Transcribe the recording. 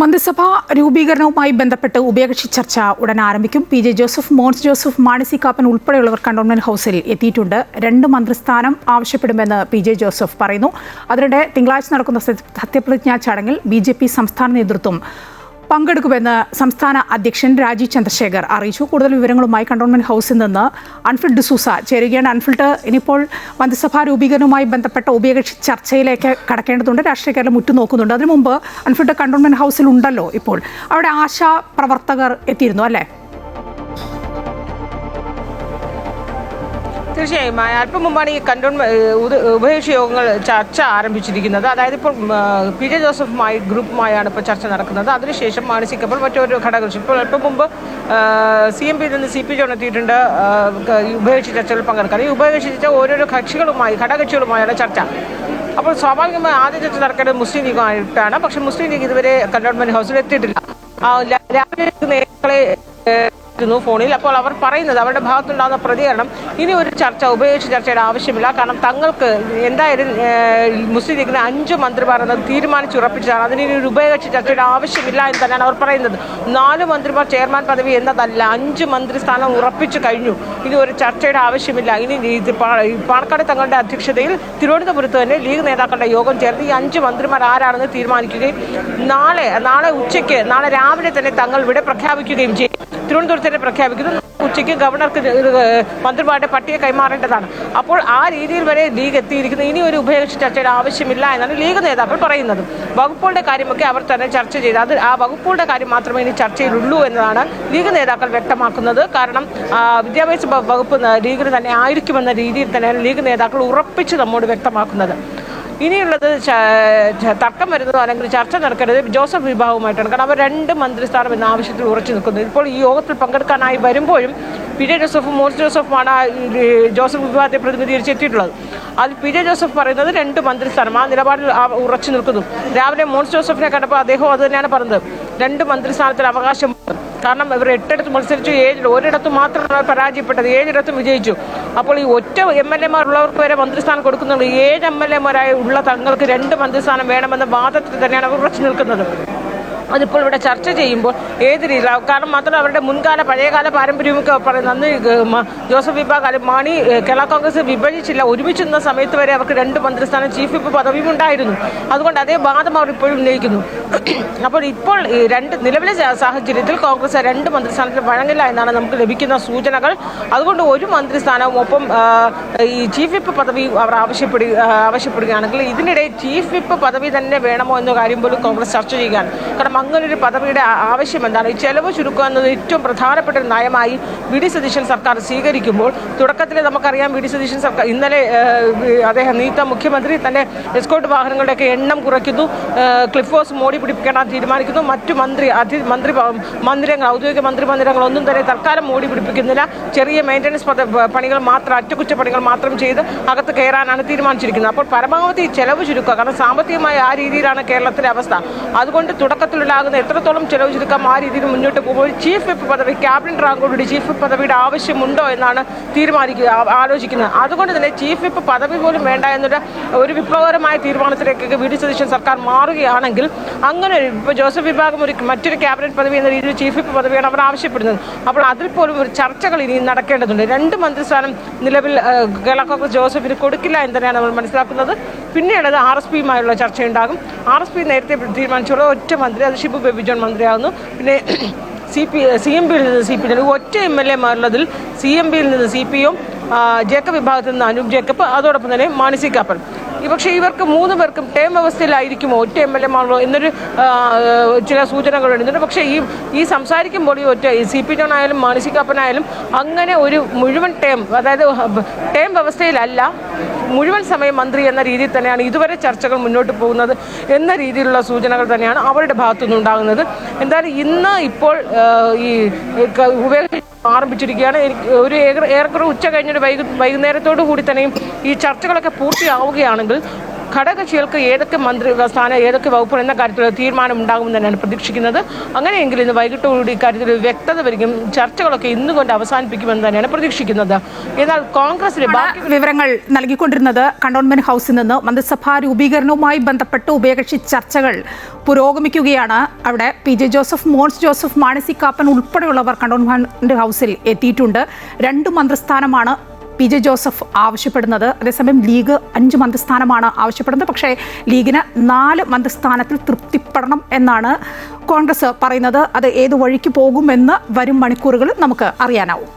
മന്ത്രിസഭാ രൂപീകരണവുമായി ബന്ധപ്പെട്ട് ഉഭയകക്ഷി ചർച്ച ഉടൻ ആരംഭിക്കും. PJ. Joseph, Mons Joseph, Mani C Kappan ഉൾപ്പെടെയുള്ളവർ കണ്ടോൺമെന്റ് ഹൌസിൽ എത്തിയിട്ടുണ്ട്. 2 മന്ത്രിസ്ഥാനം ആവശ്യപ്പെടുമെന്ന് പി.ജെ. ജോസഫ് പറയുന്നു. അതിനിടെ തിങ്കളാഴ്ച നടക്കുന്ന സത്യപ്രതിജ്ഞാ ചടങ്ങിൽ ബി.ജെ.പി. സംസ്ഥാന നേതൃത്വം പങ്കെടുക്കുമെന്ന് സംസ്ഥാന അധ്യക്ഷൻ രാജീവ് ചന്ദ്രശേഖർ അറിയിച്ചു. കൂടുതൽ വിവരങ്ങളുമായി കണ്ടോൺമെന്റ് ഹൌസിൽ നിന്ന് അൻഫിൽഡ് ഡിസൂസ ചേരുകയാണ്. അൻഫിൽഡ്, ഇനിയിപ്പോൾ മന്ത്രിസഭാ രൂപീകരണവുമായി ബന്ധപ്പെട്ട ഉഭയകക്ഷി ചർച്ചയിലേക്ക് കടക്കേണ്ടതുണ്ട്. രാഷ്ട്രീയ കേരളം ഉറ്റുനോക്കുന്നുണ്ട്. അതിനു മുമ്പ് അൻഫിൽഡ് കണ്ടോൺമെന്റ് ഹൌസിൽ ഉണ്ടല്ലോ ഇപ്പോൾ. അവിടെ ആശാ പ്രവർത്തകർ എത്തിയിരുന്നു അല്ലേ? തീർച്ചയായും അല്പം മുമ്പാണ് ഈ ഉഭയകക്ഷി യോഗങ്ങൾ ചർച്ച ആരംഭിച്ചിരിക്കുന്നത്. അതായത് ഇപ്പോൾ പി.ജെ. ജോസഫുമായി ഗ്രൂപ്പുമായാണ് ഇപ്പോൾ ചർച്ച നടക്കുന്നത്. അതിനുശേഷം മാണി സി കാപ്പൻ മറ്റൊരു ഘടകകക്ഷി ഇപ്പോൾ അല്പം മുമ്പ് CMP നിന്ന് CP ജോൺ എത്തിയിട്ടുണ്ട് ഉഭയകക്ഷി ചർച്ചകളിൽ പങ്കെടുക്കാൻ. ഈ ഉഭയകക്ഷി ചർച്ച ഓരോരോ ഘടകകക്ഷികളുമായാണ് ചർച്ച. അപ്പോൾ സ്വാഭാവികമായി ആദ്യ ചർച്ച നടക്കേണ്ടത് മുസ്ലിം ലീഗുമായിട്ടാണ്. പക്ഷേ മുസ്ലിം ലീഗ് ഇതുവരെ കണ്ടോൺമെന്റ് ഹൗസിൽ എത്തിയിട്ടില്ല. രാവിലെ നേതാക്കളെ ഫോണിൽ. അപ്പോൾ അവർ പറയുന്നത്, അവരുടെ ഭാഗത്തുണ്ടാകുന്ന പ്രതികരണം, ഇനി ഒരു ഉഭയകക്ഷി ചർച്ചയുടെ ആവശ്യമില്ല. കാരണം തങ്ങൾക്ക് എന്തായാലും മുസ്ലിം ലീഗിന് 5 മന്ത്രിമാർ എന്നത് തീരുമാനിച്ചുറപ്പിച്ചതാണ്. അതിന് ഒരു ഉഭയകക്ഷി ചർച്ചയുടെ ആവശ്യമില്ല എന്ന് തന്നെയാണ് അവർ പറയുന്നത്. 4 മന്ത്രിമാർ ചെയർമാൻ പദവി എന്നതല്ല, 5 മന്ത്രി സ്ഥാനം ഉറപ്പിച്ചു കഴിഞ്ഞു. ഇനി ഒരു ചർച്ചയുടെ ആവശ്യമില്ല. ഇനി പാണക്കാട് തങ്ങളുടെ അധ്യക്ഷതയിൽ തിരുവനന്തപുരത്ത് തന്നെ ലീഗ് നേതാക്കളുടെ യോഗം ചേർന്ന് ഈ 5 മന്ത്രിമാർ ആരാണെന്ന് തീരുമാനിക്കുകയും നാളെ ഉച്ചയ്ക്ക് രാവിലെ തന്നെ തങ്ങൾ ഇവിടെ പ്രഖ്യാപിക്കുകയും ചെയ്യും. തിരുവനന്തപുരത്ത് തന്നെ പ്രഖ്യാപിക്കുന്നു. ഉച്ചയ്ക്ക് ഗവർണർക്ക് മന്ത്രിമാരുടെ പട്ടിക കൈമാറേണ്ടതാണ്. അപ്പോൾ ആ രീതിയിൽ വരെ ലീഗ് എത്തിയിരിക്കുന്നു. ഇനി ഒരു ഉഭയകക്ഷി ചർച്ചയുടെ ആവശ്യമില്ല എന്നാണ് ലീഗ് നേതാക്കൾ പറയുന്നത്. വകുപ്പുകളുടെ കാര്യമൊക്കെ അവർ തന്നെ ചർച്ച ചെയ്ത് ആ വകുപ്പുകളുടെ കാര്യം മാത്രമേ ഇനി ചർച്ചയിലുള്ളൂ എന്നതാണ് ലീഗ് നേതാക്കൾ വ്യക്തമാക്കുന്നത്. കാരണം വിദ്യാഭ്യാസ വകുപ്പ് ലീഗിന് തന്നെ ആയിരിക്കുമെന്ന രീതിയിൽ തന്നെയാണ് ലീഗ് നേതാക്കൾ ഉറപ്പിച്ച് നമ്മോട് വ്യക്തമാക്കുന്നത്. ഇനിയുള്ളത് തർക്കം വരുന്നതോ അല്ലെങ്കിൽ ചർച്ച നടക്കുന്നത് ജോസഫ് വിഭാഗവുമായിട്ടാണ്. കാരണം അവർ 2 മന്ത്രിസ്ഥാനം എന്ന ആവശ്യത്തിൽ ഉറച്ചു നിൽക്കുന്നത്. ഇപ്പോൾ ഈ യോഗത്തിൽ പങ്കെടുക്കാനായി വരുമ്പോഴും പി.ജെ. ജോസഫും മോൻസ് ജോസഫുമാണ് ജോസഫ് വിഭാഗത്തെ പ്രതിനിധീകരിച്ചെത്തിയിട്ടുള്ളത്. അതിൽ പി.ജെ. ജോസഫ് പറയുന്നത് 2 മന്ത്രിസ്ഥാനം, ആ നിലപാടിൽ ഉറച്ചു നിൽക്കുന്നു. രാവിലെ മോൻസ് ജോസഫിനെ കണ്ടപ്പോൾ അദ്ദേഹം അത് തന്നെയാണ് പറഞ്ഞത്, 2 മന്ത്രിസ്ഥാനത്തിൽ അവകാശം. കാരണം ഇവർ 8 മത്സരിച്ചു, 7 ഒരിടത്തും മാത്രമാണ് പരാജയപ്പെട്ടത്, 7 വിജയിച്ചു. അപ്പോൾ ഈ ഒറ്റ MLA ഉള്ളവർക്ക് വരെ മന്ത്രിസ്ഥാനം കൊടുക്കുന്നുണ്ട്. 7 MLA ഉള്ള തങ്ങൾക്ക് 2 മന്ത്രിസ്ഥാനം വേണമെന്ന വാദത്തിൽ തന്നെയാണ് അവർ ഉറച്ചു നിൽക്കുന്നത്. അതിപ്പോൾ ഇവിടെ ചർച്ച ചെയ്യുമ്പോൾ ഏത് രീതിയിലാണ്, കാരണം മാത്രമല്ല അവരുടെ പഴയകാല പാരമ്പര്യമൊക്കെ പറയുന്നത്, അന്ന് ജോസഫ് വിഭാഗം മാണി കേരള കോൺഗ്രസ് വിഭജിച്ചില്ല, ഒരുമിച്ച് നിന്ന സമയത്ത് വരെ അവർക്ക് 2 മന്ത്രിസ്ഥാനം ചീഫ് വിപ്പ് പദവിയും ഉണ്ടായിരുന്നു. അതുകൊണ്ട് അതേ വാദം അവർ ഇപ്പോഴും ഉന്നയിക്കുന്നു. അപ്പോൾ ഇപ്പോൾ നിലവിലെ സാഹചര്യത്തിൽ കോൺഗ്രസ് 2 മന്ത്രിസ്ഥാനത്തിന് വഴങ്ങില്ല എന്നാണ് നമുക്ക് ലഭിക്കുന്ന സൂചനകൾ. അതുകൊണ്ട് ഒരു മന്ത്രിസ്ഥാനവും ഒപ്പം ഈ ചീഫ് വിപ്പ് പദവി അവർ ആവശ്യപ്പെടുകയാണെങ്കിൽ ഇതിനിടെ ചീഫ് വിപ്പ് പദവി തന്നെ വേണമോ എന്ന കാര്യം പോലും കോൺഗ്രസ് ചർച്ച ചെയ്യുകയാണ്. കാരണം അങ്ങനൊരു പദവിയുടെ ആവശ്യം എന്താണ്? ഈ ചെലവ് ചുരുക്കുക എന്നത് ഏറ്റവും പ്രധാനപ്പെട്ട ഒരു നയമായി വി.ഡി. സതീശൻ സർക്കാർ സ്വീകരിക്കുമ്പോൾ തുടക്കത്തിൽ നമുക്കറിയാം, വി.ഡി. സതീശൻ സർക്കാർ ഇന്നലെ അദ്ദേഹം മുഖ്യമന്ത്രി തന്നെ എസ്കോർട്ട് വാഹനങ്ങളുടെയൊക്കെ എണ്ണം കുറയ്ക്കുന്നു, ക്ലിഫ് ഹൗസ് മോടി പിടിപ്പിക്കാൻ തീരുമാനിക്കുന്നു. മറ്റു ഔദ്യോഗിക മന്ത്രിമന്ദിരങ്ങളൊന്നും തന്നെ തൽക്കാലം മോടി പിടിപ്പിക്കുന്നില്ല. ചെറിയ മെയിൻ്റനൻസ് പണികൾ മാത്രം, അറ്റകുറ്റപ്പണികൾ മാത്രം ചെയ്ത് അകത്ത് കയറാനാണ് തീരുമാനിച്ചിരിക്കുന്നത്. അപ്പോൾ പരമാവധി ചെലവ് ചുരുക്കുക. കാരണം സാമ്പത്തികമായി ആ രീതിയിലാണ് കേരളത്തിലെ അവസ്ഥ. അതുകൊണ്ട് തുടക്കത്തിലുണ്ടാകുന്ന എത്രത്തോളം ചെലവ് ചുരുക്കാം ആ രീതിയിൽ മുന്നോട്ട് പോകുമ്പോൾ ചീഫ് വിപ്പ് പദവി, ക്യാബിനറ്റ് റാങ്കോടുകൂടി ചീഫ് വിപ്പ് പദവിയുടെ ആവശ്യമുണ്ടോ എന്നാണ് ആലോചിക്കുന്നത്. അതുകൊണ്ട് തന്നെ ചീഫ് വിപ്പ് പദവി പോലും വേണ്ട എന്നൊരു വിപ്ലവകരമായ തീരുമാനത്തിലേക്ക് വി.ഡി. സതീശൻ സർക്കാർ മാറുകയാണെങ്കിൽ, അങ്ങനെ ഇപ്പോൾ ജോസഫ് വിഭാഗം മറ്റൊരു ക്യാബിനറ്റ് പദവി എന്ന രീതിയിൽ ചീഫ് വിപ്പ് പദവിയാണ് അവർ ആവശ്യപ്പെടുന്നത്. അപ്പോൾ അതിൽ പോലും ഒരു ചർച്ചകൾ ഇനി നടക്കേണ്ടതുണ്ട്. 2 മന്ത്രിസ്ഥാനം നിലവിൽ കേരള കോൺഗ്രസ് ജോസഫിന് കൊടുക്കില്ല എന്ന് തന്നെയാണ് നമ്മൾ മനസ്സിലാക്കുന്നത്. പിന്നെയുള്ളത് RSPയുമായുള്ള ചർച്ചയുണ്ടാകും. RSP നേരത്തെ തീരുമാനിച്ചുള്ള ഒറ്റ മന്ത്രി, അത് ഷിബു ബേബി ജോൺ മന്ത്രിയാകുന്നു. പിന്നെ CMPയിൽ നിന്ന് CP ഒറ്റ MLA CMPയിൽ നിന്ന് CPയും ജേക്കബ് വിഭാഗത്തിൽ നിന്ന് അനൂപ് ജേക്കബ്, അതോടൊപ്പം തന്നെ മാണി സി കാപ്പൻ. പക്ഷേ ഇവർക്ക് 3 പേർക്കും ടേം വ്യവസ്ഥയിലായിരിക്കുമോ ഒറ്റ MLA എന്നൊരു ചില സൂചനകൾ വരുന്നുണ്ട്. പക്ഷേ ഈ സംസാരിക്കുമ്പോൾ CP ജോൺ ആയാലും മാണി സി കാപ്പനായാലും അങ്ങനെ ഒരു മുഴുവൻ അതായത് ടേം വ്യവസ്ഥയിലല്ല, മുഴുവൻ സമയം മന്ത്രി എന്ന രീതിയിൽ തന്നെയാണ് ഇതുവരെ ചർച്ചകൾ മുന്നോട്ട് പോകുന്നത് എന്ന രീതിയിലുള്ള സൂചനകൾ തന്നെയാണ് അവരുടെ ഭാഗത്തുനിന്ന് ഉണ്ടാകുന്നത്. എന്തായാലും ഇന്ന് ഇപ്പോൾ ഈ ഉപയോഗം ആരംഭിച്ചിരിക്കുകയാണ്. ഒരു ഏറെക്കുറെ ഉച്ച കഴിഞ്ഞൊരു വൈകുന്നേരത്തോടു കൂടി തന്നെയും ഈ ചർച്ചകളൊക്കെ പൂർത്തിയാവുകയാണെങ്കിൽ ഘടകകക്ഷികൾക്ക് ഏതൊക്കെ മന്ത്രിസ്ഥാനം ഏതൊക്കെ വകുപ്പുകൾ എന്ന കാര്യത്തിൽ തീരുമാനം ഉണ്ടാകുമെന്ന് തന്നെയാണ് പ്രതീക്ഷിക്കുന്നത്. അങ്ങനെയെങ്കിൽ ഇന്ന് വൈകിട്ടോടുകൂടി ഇക്കാര്യത്തിൽ വ്യക്തത വരികയും ചർച്ചകളൊക്കെ ഇന്നുകൊണ്ട് അവസാനിപ്പിക്കുമെന്ന് തന്നെയാണ് പ്രതീക്ഷിക്കുന്നത്. എന്നാൽ കോൺഗ്രസിലെ ബാക്കി വിവരങ്ങൾ നൽകിക്കൊണ്ടിരുന്നത് കണ്ടോൺമെന്റ് ഹൗസിൽ നിന്ന് മന്ത്രിസഭാ രൂപീകരണവുമായി ബന്ധപ്പെട്ട് ഉഭയകക്ഷി ചർച്ചകൾ പുരോഗമിക്കുകയാണ്. അവിടെ PJ Joseph, Mons Joseph, Mani Kappan ഉൾപ്പെടെയുള്ളവർ കണ്ടോൺമെന്റ് ഹൗസിൽ എത്തിയിട്ടുണ്ട്. 2 മന്ത്രിസ്ഥാനമാണ് PJ ജോസഫ് ആവശ്യപ്പെടുന്നത്. അതേസമയം ലീഗ് 5 മന്ത്രിസ്ഥാനമാണ് ആവശ്യപ്പെടുന്നത്. പക്ഷേ ലീഗിന് 4 മന്ത്രിസ്ഥാനത്തിൽ തൃപ്തിപ്പെടണം എന്നാണ് കോൺഗ്രസ് പറയുന്നത്. അത് ഏത് വഴിക്ക് പോകുമെന്ന് വരും മണിക്കൂറുകളിൽ നമുക്ക് അറിയാനാവും.